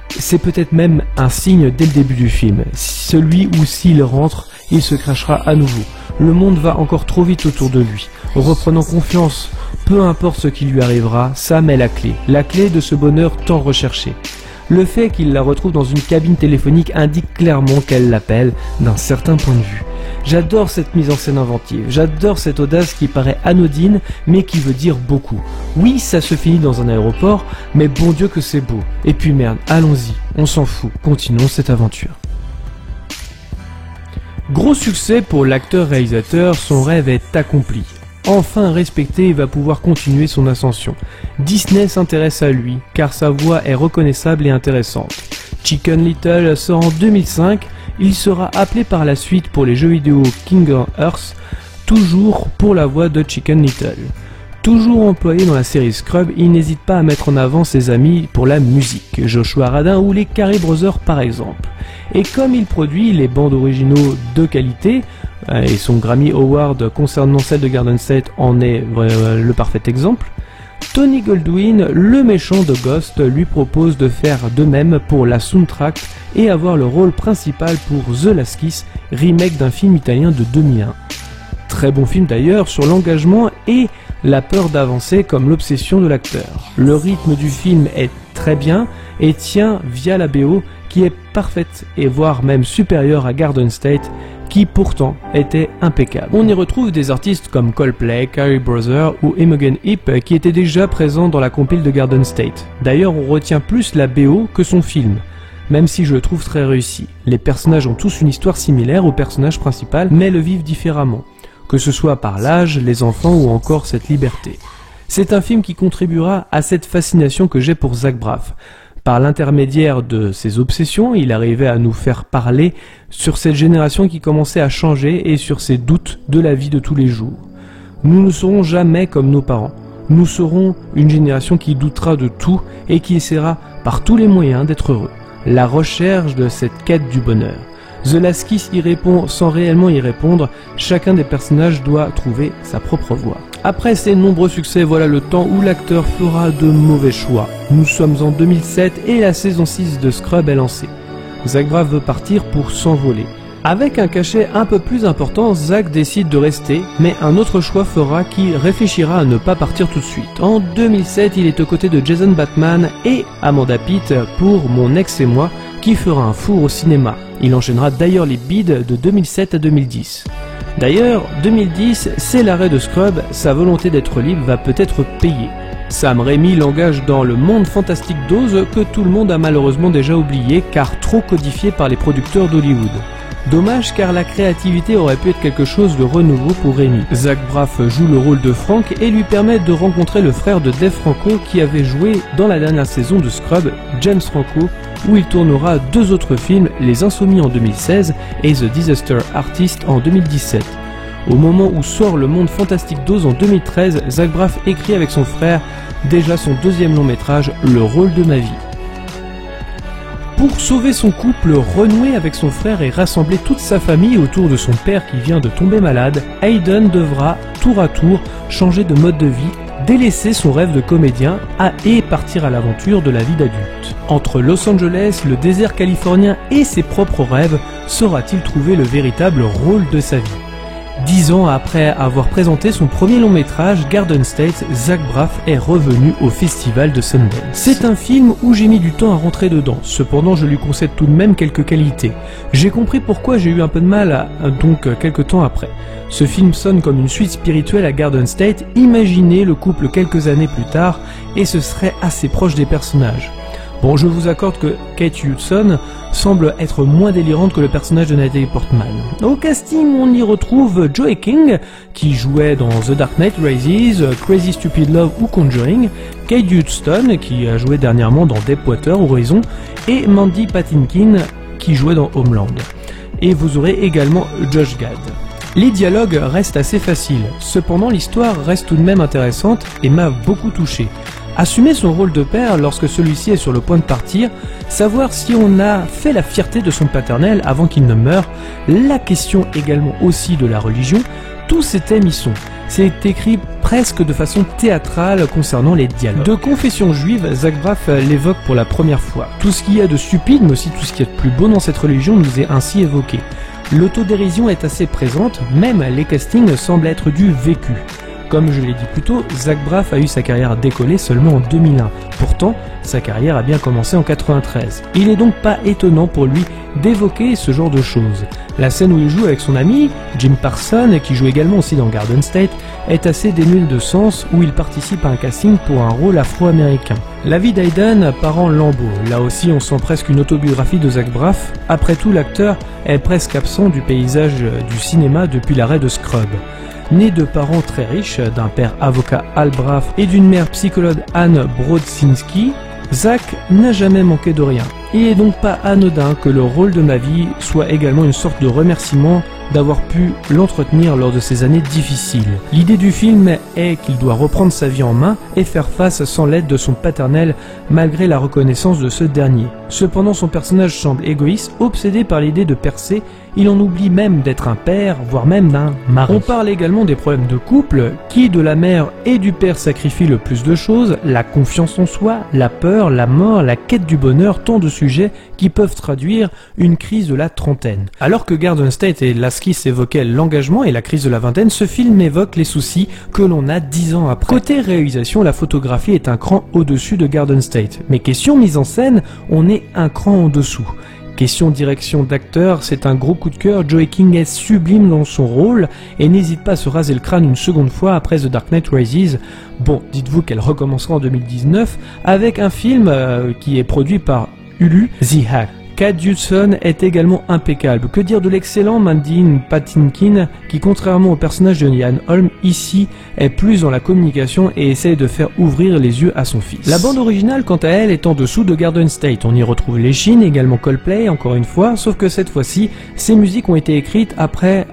c'est peut-être même un signe dès le début du film. Celui où s'il rentre, il se crachera à nouveau. Le monde va encore trop vite autour de lui. Reprenant confiance, peu importe ce qui lui arrivera, Sam est la clé de ce bonheur tant recherché. Le fait qu'il la retrouve dans une cabine téléphonique indique clairement qu'elle l'appelle d'un certain point de vue. J'adore cette mise en scène inventive, j'adore cette audace qui paraît anodine mais qui veut dire beaucoup. Oui, ça se finit dans un aéroport, mais bon Dieu que c'est beau. Et puis merde, allons-y, on s'en fout, continuons cette aventure. Gros succès pour l'acteur-réalisateur, son rêve est accompli. Enfin respecté, il va pouvoir continuer son ascension. Disney s'intéresse à lui, car sa voix est reconnaissable et intéressante. Chicken Little sort en 2005, il sera appelé par la suite pour les jeux vidéo Kingdom Hearts, toujours pour la voix de Chicken Little. Toujours employé dans la série Scrubs, il n'hésite pas à mettre en avant ses amis pour la musique, Joshua Radin ou les Carey Brothers par exemple. Et comme il produit les bandes originaux de qualité, et son Grammy Award concernant celle de Garden State en est le parfait exemple, Tony Goldwyn, le méchant de Ghost, lui propose de faire de même pour la soundtrack et avoir le rôle principal pour The Last Kiss, remake d'un film italien de 2001. Très bon film d'ailleurs sur l'engagement et la peur d'avancer comme l'obsession de l'acteur. Le rythme du film est très bien et tient via la BO qui est parfaite et voire même supérieure à Garden State qui pourtant était impeccable. On y retrouve des artistes comme Coldplay, Carey Brothers ou Imogen Heap qui étaient déjà présents dans la compile de Garden State. D'ailleurs on retient plus la BO que son film, même si je le trouve très réussi. Les personnages ont tous une histoire similaire au personnage principal mais le vivent différemment, que ce soit par l'âge, les enfants ou encore cette liberté. C'est un film qui contribuera à cette fascination que j'ai pour Zach Braff. Par l'intermédiaire de ses obsessions, il arrivait à nous faire parler sur cette génération qui commençait à changer et sur ses doutes de la vie de tous les jours. Nous ne serons jamais comme nos parents. Nous serons une génération qui doutera de tout et qui essaiera par tous les moyens d'être heureux. La recherche de cette quête du bonheur. The Last Kiss y répond sans réellement y répondre, chacun des personnages doit trouver sa propre voie. Après ses nombreux succès, voilà le temps où l'acteur fera de mauvais choix. Nous sommes en 2007 et la saison 6 de Scrubs est lancée. Zach Braff veut partir pour s'envoler. Avec un cachet un peu plus important, Zach décide de rester, mais un autre choix fera qu'il réfléchira à ne pas partir tout de suite. En 2007, il est aux côtés de Jason Bateman et Amanda Pitt pour Mon ex et moi, qui fera un four au cinéma. Il enchaînera d'ailleurs les bides de 2007 à 2010. D'ailleurs, 2010, c'est l'arrêt de Scrubs, sa volonté d'être libre va peut-être payer. Sam Raimi l'engage dans le monde fantastique d'Oz que tout le monde a malheureusement déjà oublié car trop codifié par les producteurs d'Hollywood. Dommage car la créativité aurait pu être quelque chose de renouveau pour Raimi. Zach Braff joue le rôle de Frank et lui permet de rencontrer le frère de Dave Franco qui avait joué dans la dernière saison de Scrubs, James Franco, où il tournera 2 autres films, Les Insomnies en 2016 et The Disaster Artist en 2017. Au moment où sort Le Monde Fantastique d'Oz en 2013, Zach Braff écrit avec son frère déjà son 2e long métrage, Le Rôle de ma vie. Pour sauver son couple, renouer avec son frère et rassembler toute sa famille autour de son père qui vient de tomber malade, Hayden devra, tour à tour, changer de mode de vie, délaisser son rêve de comédien et partir à l'aventure de la vie d'adulte. Entre Los Angeles, le désert californien et ses propres rêves, saura-t-il trouver le véritable rôle de sa vie ? 10 ans après avoir présenté son premier long métrage, Garden State, Zach Braff est revenu au festival de Sundance. C'est un film où j'ai mis du temps à rentrer dedans, cependant je lui concède tout de même quelques qualités. J'ai compris pourquoi j'ai eu un peu de mal donc quelques temps après. Ce film sonne comme une suite spirituelle à Garden State, imaginez le couple quelques années plus tard et ce serait assez proche des personnages. Bon, je vous accorde que Kate Hudson semble être moins délirante que le personnage de Natalie Portman. Au casting, on y retrouve Joey King, qui jouait dans The Dark Knight Rises, Crazy Stupid Love ou Conjuring, Kate Hudson, qui a joué dernièrement dans Deepwater Horizon, et Mandy Patinkin, qui jouait dans Homeland. Et vous aurez également Josh Gad. Les dialogues restent assez faciles, cependant l'histoire reste tout de même intéressante et m'a beaucoup touché. Assumer son rôle de père lorsque celui-ci est sur le point de partir, savoir si on a fait la fierté de son paternel avant qu'il ne meure, la question également aussi de la religion, tous ces thèmes y sont. C'est écrit presque de façon théâtrale concernant les dialogues. De confession juive, Zach Braff l'évoque pour la première fois. Tout ce qu'il y a de stupide, mais aussi tout ce qu'il y a de plus beau dans cette religion nous est ainsi évoqué. L'autodérision est assez présente, même les castings semblent être du vécu. Comme je l'ai dit plus tôt, Zach Braff a eu sa carrière décollée seulement en 2001. Pourtant, sa carrière a bien commencé en 93. Il n'est donc pas étonnant pour lui d'évoquer ce genre de choses. La scène où il joue avec son ami, Jim Parsons, qui joue également aussi dans Garden State, est assez dénuée de sens où il participe à un casting pour un rôle afro-américain. La vie d'Hayden part en lambeaux. Là aussi, on sent presque une autobiographie de Zach Braff. Après tout, l'acteur est presque absent du paysage du cinéma depuis l'arrêt de Scrubs. Né de parents très riches, d'un père avocat Al Braff et d'une mère psychologue Anne Brodzinski, Zach n'a jamais manqué de rien. Il est donc pas anodin que le rôle de ma vie soit également une sorte de remerciement d'avoir pu l'entretenir lors de ces années difficiles. L'idée du film est qu'il doit reprendre sa vie en main et faire face sans l'aide de son paternel malgré la reconnaissance de ce dernier. Cependant, son personnage semble égoïste, obsédé par l'idée de percer, il en oublie même d'être un père, voire même d'un mari. On parle également des problèmes de couple, qui de la mère et du père sacrifie le plus de choses, la confiance en soi, la peur, la mort, la quête du bonheur, tant de sujets qui peuvent traduire une crise de la trentaine. Alors que Garden State et Lasky évoquaient l'engagement et la crise de la vingtaine, ce film évoque les soucis que l'on a 10 ans après. Côté réalisation, la photographie est un cran au-dessus de Garden State, mais question mise en scène, on est un cran en dessous. Question direction d'acteur, c'est un gros coup de cœur, Joey King est sublime dans son rôle et n'hésite pas à se raser le crâne une seconde fois après The Dark Knight Rises. Bon, dites-vous qu'elle recommencera en 2019 avec un film qui est produit par Hulu, The Hack. Kat Hudson est également impeccable. Que dire de l'excellent Mandy Patinkin qui, contrairement au personnage de Ian Holm, ici est plus dans la communication et essaye de faire ouvrir les yeux à son fils. La bande originale, quant à elle, est en dessous de Garden State. On y retrouve les Chines, également Coldplay, encore une fois, sauf que cette fois-ci, ces musiques ont été écrites après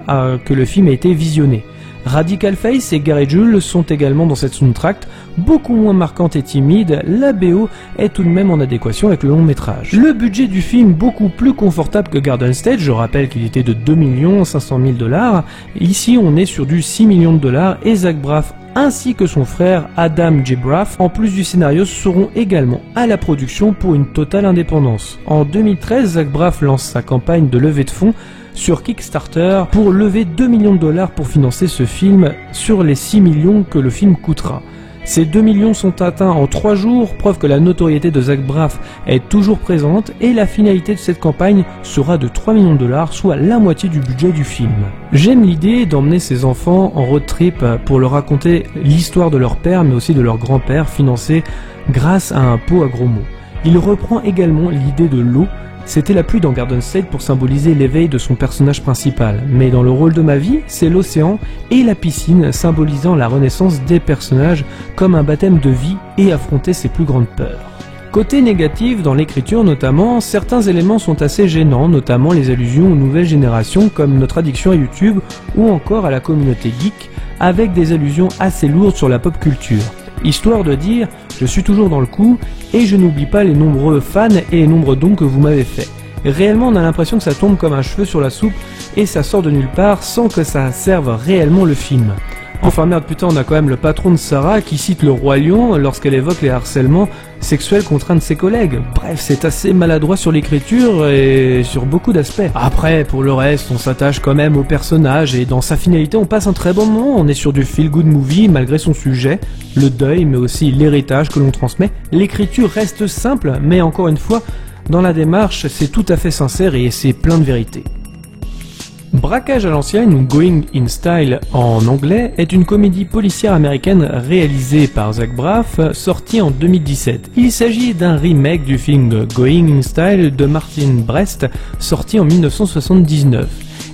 que le film ait été visionné. Radical Face et Gary Jules sont également dans cette soundtrack, beaucoup moins marquante et timide, la BO est tout de même en adéquation avec le long métrage. Le budget du film beaucoup plus confortable que Garden State, je rappelle qu'il était de 2 500 000 $, ici on est sur du 6 millions de $, et Zach Braff ainsi que son frère Adam J. Braff, en plus du scénario, seront également à la production pour une totale indépendance. En 2013, Zach Braff lance sa campagne de levée de fonds sur Kickstarter pour lever 2 millions de $ pour financer ce film sur les 6 millions que le film coûtera. Ces 2 millions sont atteints en 3 jours, preuve que la notoriété de Zach Braff est toujours présente et la finalité de cette campagne sera de 3 millions de $, soit la moitié du budget du film. J'aime l'idée d'emmener ses enfants en road trip pour leur raconter l'histoire de leur père mais aussi de leur grand-père financé grâce à un pot à gros mots. Il reprend également l'idée de l'eau. C'était la pluie dans Garden State pour symboliser l'éveil de son personnage principal, mais dans le rôle de ma vie, c'est l'océan et la piscine symbolisant la renaissance des personnages comme un baptême de vie et affronter ses plus grandes peurs. Côté négatif, dans l'écriture notamment, certains éléments sont assez gênants, notamment les allusions aux nouvelles générations comme notre addiction à YouTube ou encore à la communauté geek, avec des allusions assez lourdes sur la pop culture. Histoire de dire, je suis toujours dans le coup et je n'oublie pas les nombreux fans et les nombreux dons que vous m'avez fait. Réellement, on a l'impression que ça tombe comme un cheveu sur la soupe et ça sort de nulle part sans que ça serve réellement le film. Enfin merde putain, on a quand même le patron de Sarah qui cite le Roi Lion lorsqu'elle évoque les harcèlements sexuels contre un de ses collègues. Bref, c'est assez maladroit sur l'écriture et sur beaucoup d'aspects. Après, pour le reste, on s'attache quand même au personnage et dans sa finalité, on passe un très bon moment. On est sur du feel-good movie malgré son sujet, le deuil, mais aussi l'héritage que l'on transmet. L'écriture reste simple, mais encore une fois, dans la démarche, c'est tout à fait sincère et c'est plein de vérité. Braquage à l'ancienne, ou Going in Style en anglais, est une comédie policière américaine réalisée par Zach Braff, sortie en 2017. Il s'agit d'un remake du film Going in Style de Martin Brest, sorti en 1979.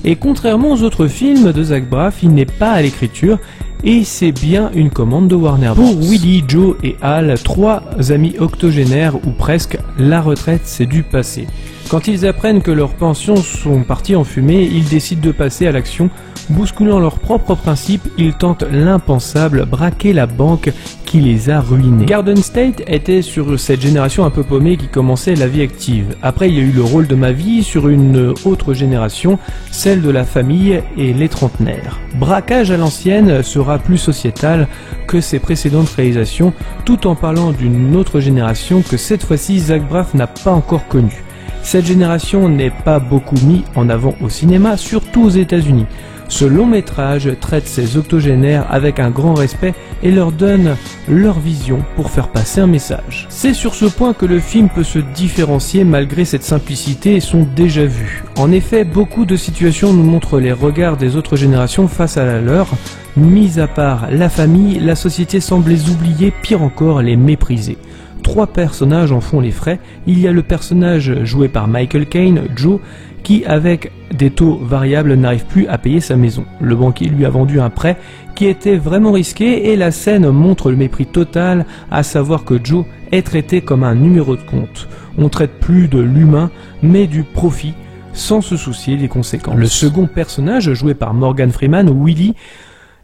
Et contrairement aux autres films de Zach Braff, il n'est pas à l'écriture, et c'est bien une commande de Warner Bros. Pour Willie, Joe et Al, 3 amis octogénaires ou presque, la retraite c'est du passé. Quand ils apprennent que leurs pensions sont parties en fumée, ils décident de passer à l'action. Bousculant leurs propres principes, ils tentent l'impensable, braquer la banque qui les a ruinés. Garden State était sur cette génération un peu paumée qui commençait la vie active. Après, il y a eu le rôle de ma vie sur une autre génération, celle de la famille et les trentenaires. Braquage à l'ancienne sera plus sociétal que ses précédentes réalisations, tout en parlant d'une autre génération que cette fois-ci Zach Braff n'a pas encore connue. Cette génération n'est pas beaucoup mise en avant au cinéma, surtout aux États-Unis. Ce long métrage traite ces octogénaires avec un grand respect et leur donne leur vision pour faire passer un message. C'est sur ce point que le film peut se différencier malgré cette simplicité et son déjà-vu. En effet, beaucoup de situations nous montrent les regards des autres générations face à la leur. Mis à part la famille, la société semble les oublier, pire encore les mépriser. 3 personnages en font les frais. Il y a le personnage joué par Michael Caine, Joe, qui avec des taux variables n'arrive plus à payer sa maison. Le banquier lui a vendu un prêt qui était vraiment risqué et la scène montre le mépris total, à savoir que Joe est traité comme un numéro de compte. On traite plus de l'humain, mais du profit, sans se soucier des conséquences. Le second personnage, joué par Morgan Freeman, Willie,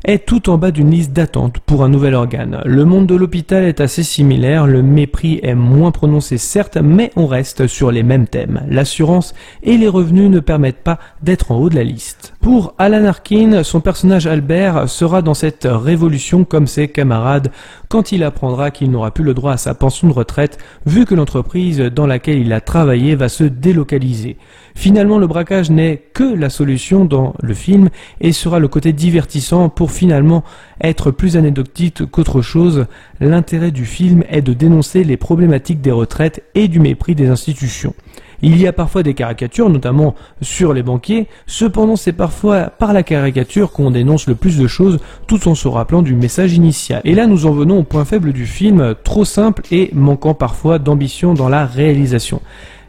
est tout en bas d'une liste d'attente pour un nouvel organe. Le monde de l'hôpital est assez similaire, le mépris est moins prononcé certes, mais on reste sur les mêmes thèmes. L'assurance et les revenus ne permettent pas d'être en haut de la liste. Pour Alan Arkin, son personnage Albert sera dans cette révolution comme ses camarades quand il apprendra qu'il n'aura plus le droit à sa pension de retraite vu que l'entreprise dans laquelle il a travaillé va se délocaliser. Finalement, le braquage n'est que la solution dans le film et sera le côté divertissant pour finalement être plus anecdotique qu'autre chose. L'intérêt du film est de dénoncer les problématiques des retraites et du mépris des institutions. Il y a parfois des caricatures, notamment sur les banquiers, cependant c'est parfois par la caricature qu'on dénonce le plus de choses tout en se rappelant du message initial. Et là nous en venons au point faible du film, trop simple et manquant parfois d'ambition dans la réalisation.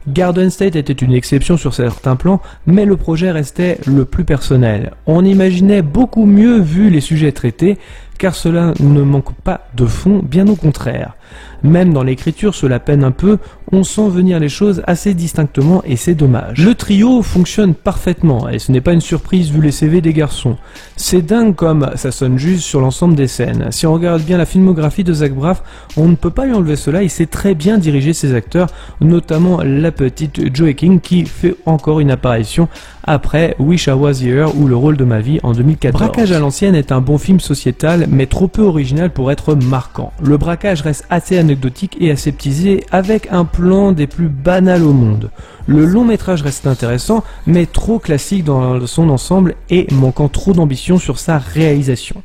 Garden State était une exception sur certains plans, mais le projet restait le plus personnel. On imaginait beaucoup mieux vu les sujets traités, car cela ne manque pas de fond, bien au contraire. Même dans l'écriture, cela peine un peu, on sent venir les choses assez distinctement et c'est dommage. Le trio fonctionne parfaitement, et ce n'est pas une surprise vu les CV des garçons. C'est dingue comme ça sonne juste sur l'ensemble des scènes. Si on regarde bien la filmographie de Zach Braff, on ne peut pas lui enlever cela, il sait très bien diriger ses acteurs, notamment la petite Joey King qui fait encore une apparition après Wish I Was Here ou Le rôle de ma vie en 2014. Braquage à l'ancienne est un bon film sociétal, mais trop peu original pour être marquant. Le braquage reste assez anecdotique et aseptisé avec un plan des plus banals au monde. Le long métrage reste intéressant, mais trop classique dans son ensemble et manquant trop d'ambition sur sa réalisation.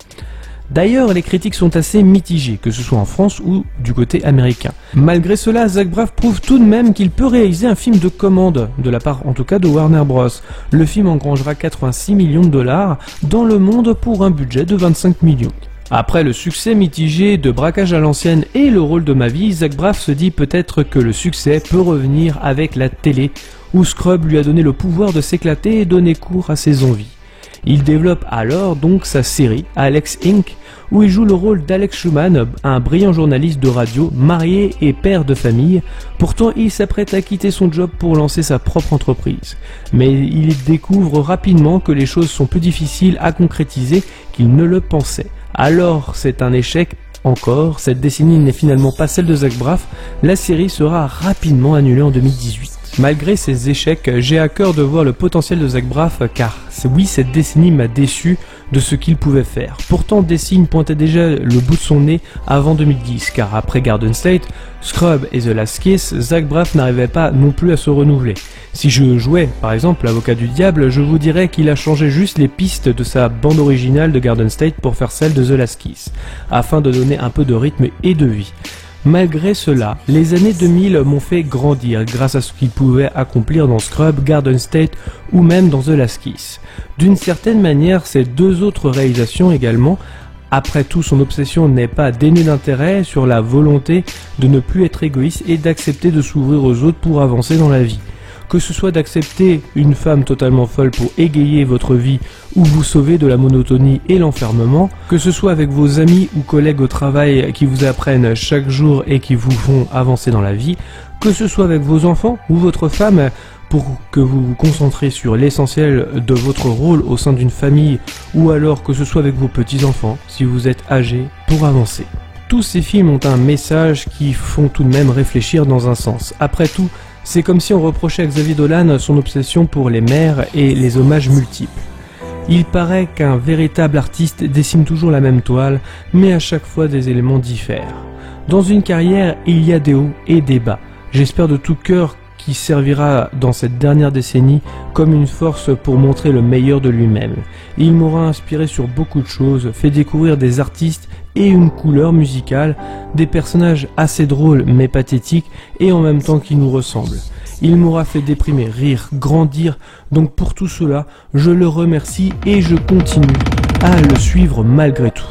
D'ailleurs, les critiques sont assez mitigées, que ce soit en France ou du côté américain. Malgré cela, Zach Braff prouve tout de même qu'il peut réaliser un film de commande, de la part en tout cas de Warner Bros. Le film engrangera 86 millions de dollars dans le monde pour un budget de 25 millions. Après le succès mitigé de Braquage à l'ancienne et Le rôle de ma vie, Zach Braff se dit peut-être que le succès peut revenir avec la télé, où Scrub lui a donné le pouvoir de s'éclater et donner cours à ses envies. Il développe alors donc sa série Alex Inc., où il joue le rôle d'Alex Schumann, un brillant journaliste de radio, marié et père de famille. Pourtant, il s'apprête à quitter son job pour lancer sa propre entreprise. Mais il découvre rapidement que les choses sont plus difficiles à concrétiser qu'il ne le pensait. Alors, c'est un échec encore, cette décennie n'est finalement pas celle de Zach Braff, la série sera rapidement annulée en 2018. Malgré ces échecs, j'ai à cœur de voir le potentiel de Zach Braff car oui, cette décennie m'a déçu de ce qu'il pouvait faire. Pourtant, des signes pointaient déjà le bout de son nez avant 2010 car après Garden State, Scrub et The Last Kiss, Zach Braff n'arrivait pas non plus à se renouveler. Si je jouais par exemple l'avocat du diable, je vous dirais qu'il a changé juste les pistes de sa bande originale de Garden State pour faire celle de The Last Kiss, afin de donner un peu de rythme et de vie. Malgré cela, les années 2000 m'ont fait grandir grâce à ce qu'il pouvait accomplir dans Scrub, Garden State ou même dans The Last Kiss. D'une certaine manière, ces deux autres réalisations également, après tout son obsession n'est pas dénuée d'intérêt sur la volonté de ne plus être égoïste et d'accepter de s'ouvrir aux autres pour avancer dans la vie. Que ce soit d'accepter une femme totalement folle pour égayer votre vie ou vous sauver de la monotonie et l'enfermement, que ce soit avec vos amis ou collègues au travail qui vous apprennent chaque jour et qui vous font avancer dans la vie, que ce soit avec vos enfants ou votre femme pour que vous vous concentrez sur l'essentiel de votre rôle au sein d'une famille ou alors que ce soit avec vos petits-enfants si vous êtes âgés pour avancer. Tous ces films ont un message qui font tout de même réfléchir dans un sens. Après tout, c'est comme si on reprochait à Xavier Dolan son obsession pour les mères et les hommages multiples. Il paraît qu'un véritable artiste dessine toujours la même toile, mais à chaque fois des éléments diffèrent. Dans une carrière, il y a des hauts et des bas. J'espère de tout cœur qu'il servira dans cette dernière décennie comme une force pour montrer le meilleur de lui-même. Il m'aura inspiré sur beaucoup de choses, fait découvrir des artistes et une couleur musicale, des personnages assez drôles mais pathétiques et en même temps qui nous ressemblent. Il m'aura fait déprimer, rire, grandir, donc pour tout cela, je le remercie et je continue à le suivre malgré tout.